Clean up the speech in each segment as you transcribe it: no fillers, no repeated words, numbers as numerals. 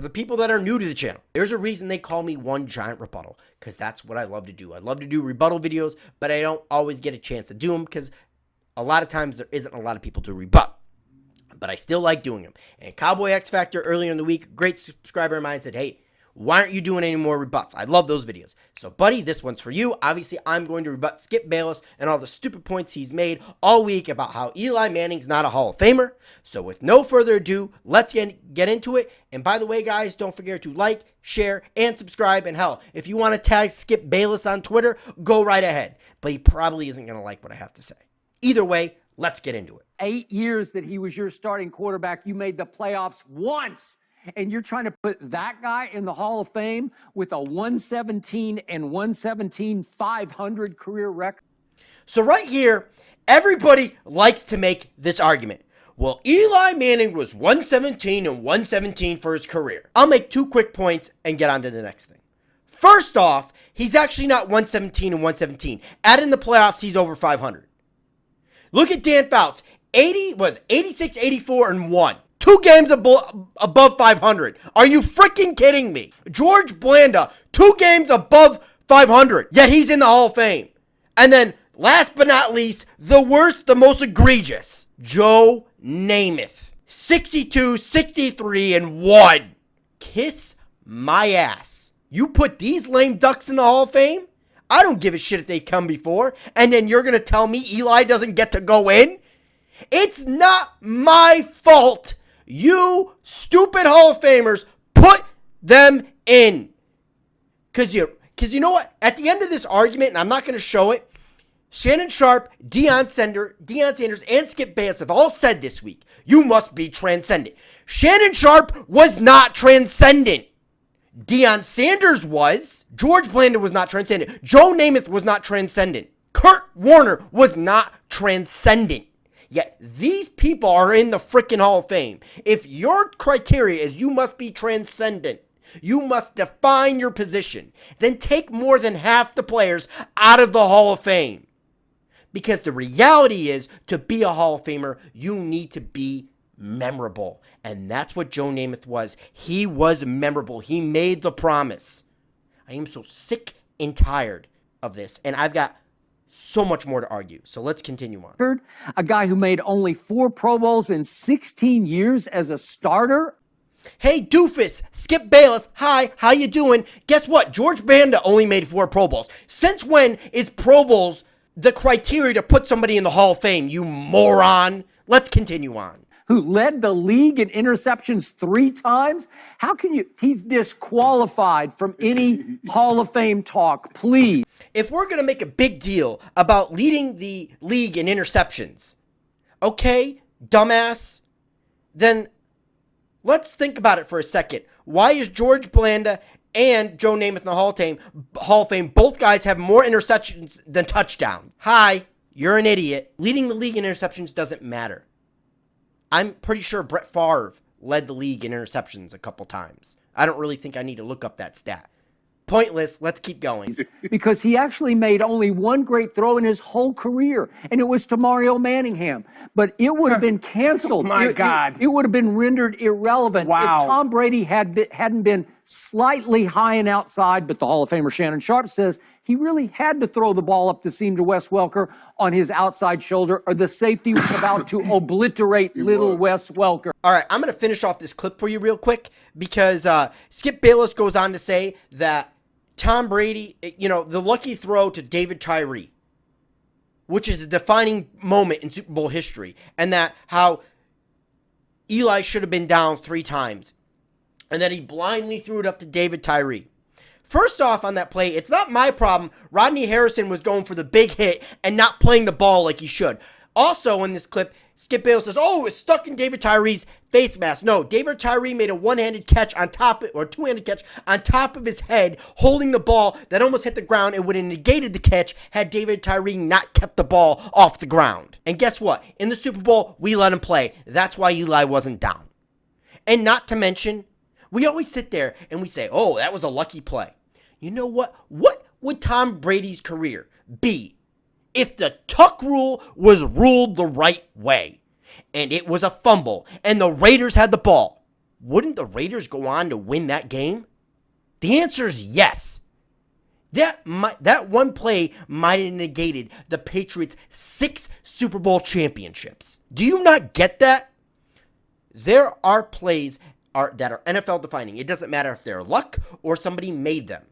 for the people that are new to the channel, there's a reason they call me One Giant Rebuttal, because that's what I love to do. I love to do rebuttal videos, but I don't always get a chance to do them because a lot of times there isn't a lot of people to rebut. But I still like doing them. And Cowboy X Factor earlier in the week, great subscriber of mine said, hey, why aren't you doing any more rebuts? I love those videos. So, buddy, this one's for you. Obviously, I'm going to rebut Skip Bayless and all the stupid points he's made all week about how Eli Manning's not a Hall of Famer. So, with no further ado, let's get into it. And by the way, guys, don't forget to like, share, and subscribe. And hell, if you want to tag Skip Bayless on Twitter, go right ahead. But he probably isn't going to like what I have to say. Either way, let's get into it. 8 years that he was your starting quarterback, you made the playoffs once. And you're trying to put that guy in the Hall of Fame with a 117 and 117 500 career record? So right here, everybody likes to make this argument. Well, Eli Manning was 117 and 117 for his career. I'll make 2 quick points and get on to the next thing. First off, he's actually not 117 and 117. Add in the playoffs, he's over 500. Look at Dan Fouts. 86, 84, and 1. 2 games above 500. Are you freaking kidding me? George Blanda, 2 games above 500, yet he's in the Hall of Fame. And then, last but not least, the worst, the most egregious, Joe Namath, 62, 63, and 1. Kiss my ass. You put these lame ducks in the Hall of Fame? I don't give a shit if they come before. And then you're going to tell me Eli doesn't get to go in? It's not my fault. You stupid Hall of Famers, put them in. Because you know what? At the end of this argument, and I'm not going to show it, Shannon Sharp, Deion Sanders, and Skip Bayless have all said this week, you must be transcendent. Shannon Sharp was not transcendent. Deion Sanders was. George Blanda was not transcendent. Joe Namath was not transcendent. Kurt Warner was not transcendent. Yet these people are in the freaking Hall of Fame. If your criteria is you must be transcendent, you must define your position, then take more than half the players out of the Hall of Fame. Because the reality is, to be a Hall of Famer, you need to be memorable. And that's what Joe Namath was. He was memorable. He made the promise. I am so sick and tired of this. And I've got so much more to argue. So let's continue on. A guy who made only 4 Pro Bowls in 16 years as a starter. Hey, doofus, Skip Bayless, hi, how you doing? Guess what? George Blanda only made 4 Pro Bowls. Since when is Pro Bowls the criteria to put somebody in the Hall of Fame, you moron? Let's continue on. Who led the league in interceptions 3 times? How can you? He's disqualified from any Hall of Fame talk, please. If we're going to make a big deal about leading the league in interceptions, okay, dumbass, then let's think about it for a second. Why is George Blanda and Joe Namath in the Hall of Fame, both guys have more interceptions than touchdowns? Hi, you're an idiot. Leading the league in interceptions doesn't matter. I'm pretty sure Brett Favre led the league in interceptions a couple times. I don't really think I need to look up that stat. Pointless. Let's keep going. Because he actually made only 1 great throw in his whole career, and it was to Mario Manningham. But it would have been canceled. My God. It would have been rendered irrelevant if Tom Brady hadn't been slightly high and outside, but the Hall of Famer Shannon Sharp says he really had to throw the ball up the seam to Wes Welker on his outside shoulder, or the safety was about to obliterate little Wes Welker. All right, I'm going to finish off this clip for you real quick because Skip Bayless goes on to say that Tom Brady, the lucky throw to David Tyree, which is a defining moment in Super Bowl history, and that how Eli should have been down 3 times, and that he blindly threw it up to David Tyree. First off, on that play, it's not my problem. Rodney Harrison was going for the big hit and not playing the ball like he should. Also, in this clip, Skip Bayless says, oh, it's stuck in David Tyree's face mask. No, David Tyree made a one-handed catch on top, or two-handed catch on top of his head, holding the ball that almost hit the ground and would have negated the catch had David Tyree not kept the ball off the ground. And guess what? In the Super Bowl, we let him play. That's why Eli wasn't down. And not to mention, we always sit there and we say, oh, that was a lucky play. You know what? What would Tom Brady's career be if the tuck rule was ruled the right way and it was a fumble and the Raiders had the ball? wouldn't the Raiders go on to win that game? The answer is yes. That one play might have negated the Patriots' 6 Super Bowl championships. Do you not get that? There are plays that are NFL defining. It doesn't matter if they're luck or somebody made them.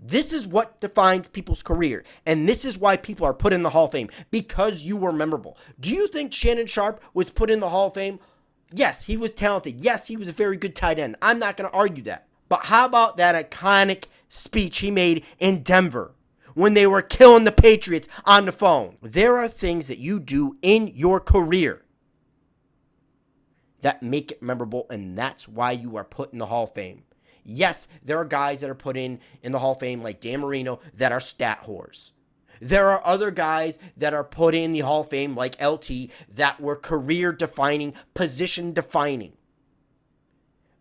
This is what defines people's career, and this is why people are put in the Hall of Fame, because you were memorable. Do you think Shannon Sharpe was put in the Hall of Fame? Yes, he was talented. Yes, he was a very good tight end. I'm not going to argue that. But how about that iconic speech he made in Denver when they were killing the Patriots on the phone? There are things that you do in your career that make it memorable, and that's why you are put in the Hall of Fame. Yes, there are guys that are put in the Hall of Fame like Dan Marino that are stat whores. There are other guys that are put in the Hall of Fame like LT that were career-defining, position-defining.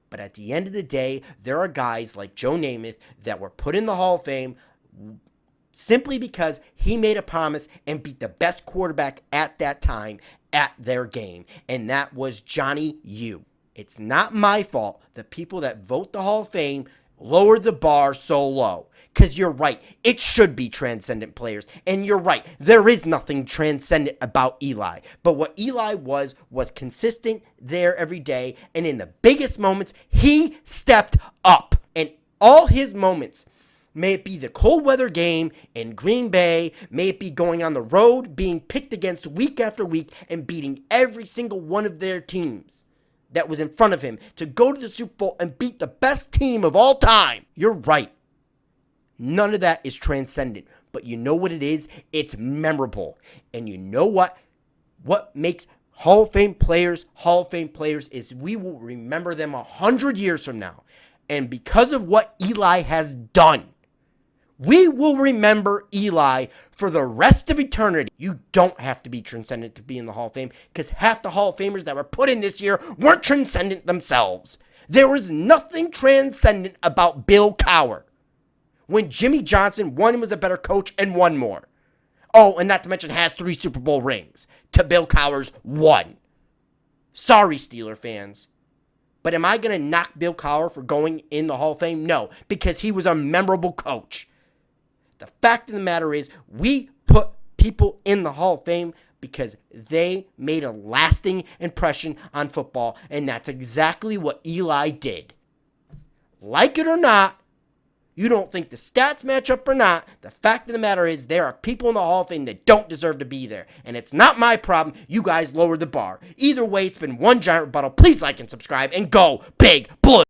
But at the end of the day, there are guys like Joe Namath that were put in the Hall of Fame simply because he made a promise and beat the best quarterback at that time at their game, and that was Johnny U. It's not my fault that people that vote the Hall of Fame lowered the bar so low. Because you're right, it should be transcendent players. And you're right, there is nothing transcendent about Eli. But what Eli was consistent there every day. And in the biggest moments, he stepped up. And all his moments, may it be the cold weather game in Green Bay, may it be going on the road, being picked against week after week, and beating every single one of their teams that was in front of him to go to the Super Bowl and beat the best team of all time. You're right. None of that is transcendent. But you know what it is? It's memorable. And you know what? What makes Hall of Fame players is we will remember them 100 years from now. And because of what Eli has done, we will remember Eli for the rest of eternity. You don't have to be transcendent to be in the Hall of Fame, because half the Hall of Famers that were put in this year weren't transcendent themselves. There was nothing transcendent about Bill Cowher when Jimmy Johnson, one, was a better coach and won more. Oh, and not to mention has 3 Super Bowl rings to Bill Cowher's 1. Sorry, Steeler fans. But am I going to knock Bill Cowher for going in the Hall of Fame? No, because he was a memorable coach. The fact of the matter is, we put people in the Hall of Fame because they made a lasting impression on football, and that's exactly what Eli did. Like it or not, you don't think the stats match up or not, the fact of the matter is there are people in the Hall of Fame that don't deserve to be there, and it's not my problem. You guys lowered the bar. Either way, it's been one giant rebuttal. Please like and subscribe, and go Big Blue.